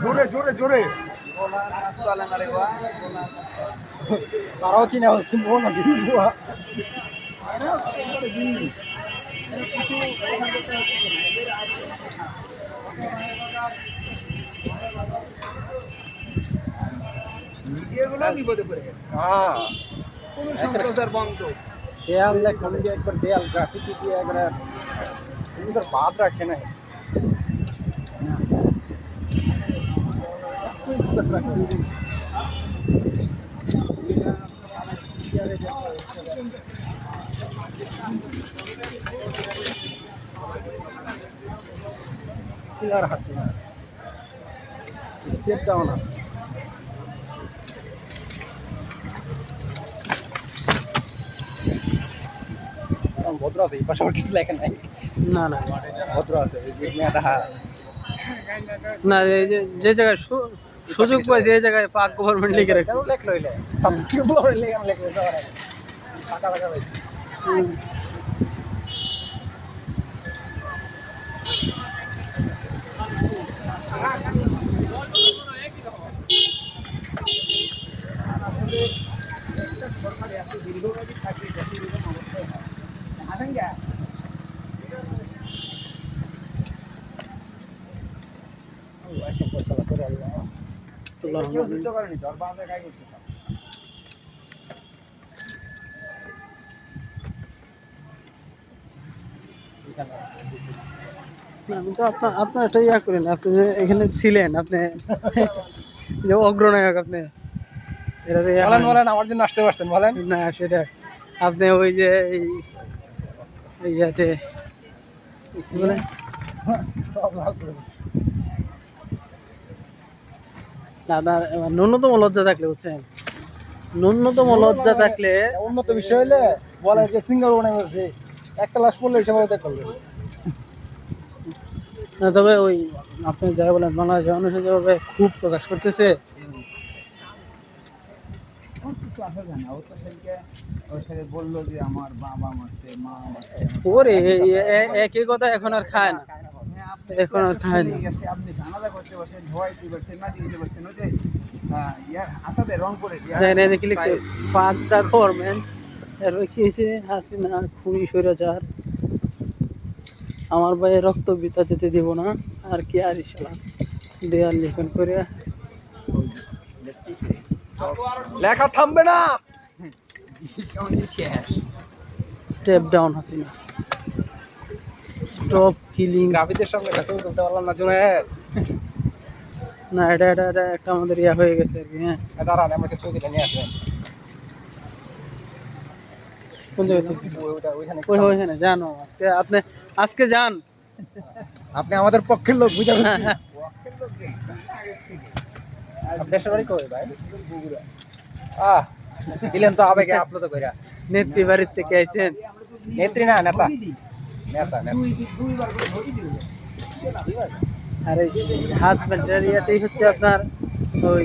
জোরে জোরে জোরে তারাও চিনে হচ্ছে না দেয়াল লেখন একবার দেয়াল গ্রাফিটি দিয়ে একবার বাদ রাখে না আর হাসিনা স্টেপ ডাউন আছে ভদ্র আছে এই পাশে আমার কিছু লেখা নাই না না ভদ্র আছে না এই যে জায়গায় সুযোগ পাই যে জায়গায় পাক গভর্নমেন্ট লিখে রাখছে লেখ লইলে সাবস্ক্রাইব করে লেখলে টাকা লাগা ভাই সরকারি এত দীর্ঘমেয়াদী থাকবে যাতে এরকম অবস্থায় হয় হাঁটেন গা যুদ্ধ করেনি তোর বাঁধে গাই করছে আমি তো আপনার এটা ইয়া করেন আপনি যে এখানে ছিলেন আপনি যে অগ্রনায়ক আপনি এটা বলেন আমার জন্য আসতে পারছেন বলেন না সেটা আপনি ওই যে ইয়াতে বলেন না ন্যূনতম লজ্জা থাকলে বুঝছেন ন্যূনতম লজ্জা থাকলে উন্নত বিষয় হইলে বলে যে সিঙ্গার বানাই বলছে একটা লাশ পড়লে হিসাবে করবে না তবে ওই আপনি যাই বলেন বাংলাদেশের মানুষ যেভাবে খুব প্রকাশ করতেছে বললো যে আমার বাবা মারছে মা ওরে একই কথা এখন আর খায় না এখন আর খায় না আপনি জানাজা করতে বসেন ধোয়াইতে বসেন মাটি দিতে বসেন ওই যে আসাদের রংপুরে দেখি লিখছে ফাঁক দা গভর্নমেন্ট এরপর কি হয়েছে হাসিনা খুনি স্বৈরাচার আমার ভাই রক্ত বিতা যেতে দিব না আর কি আর ইসলাম দেয়াল লিখন করে লেখা থামবে না step down Hasina stop killing গ্রাফিদের সঙ্গে কথা বলতে পারলাম না জুনায়েদ না এটা একটা আমাদের ইয়া হয়ে গেছে আর কি হ্যাঁ দাঁড়ান আমাকে ছবি দিলে নিয়ে আসবেন কোন জায়গা ওইখানে জানো আজকে যান আপনি আমাদের পক্ষের লোক বুঝা দেশের বাড়ি কই ভাই দিলেন তো আবেগে আপলোড কইরা নেত্রী বাড়ির থেকে আইছেন নেত্রী না নেতা আর এই হাজবেন্ডের ইয়াতেই হচ্ছে আপনার ওই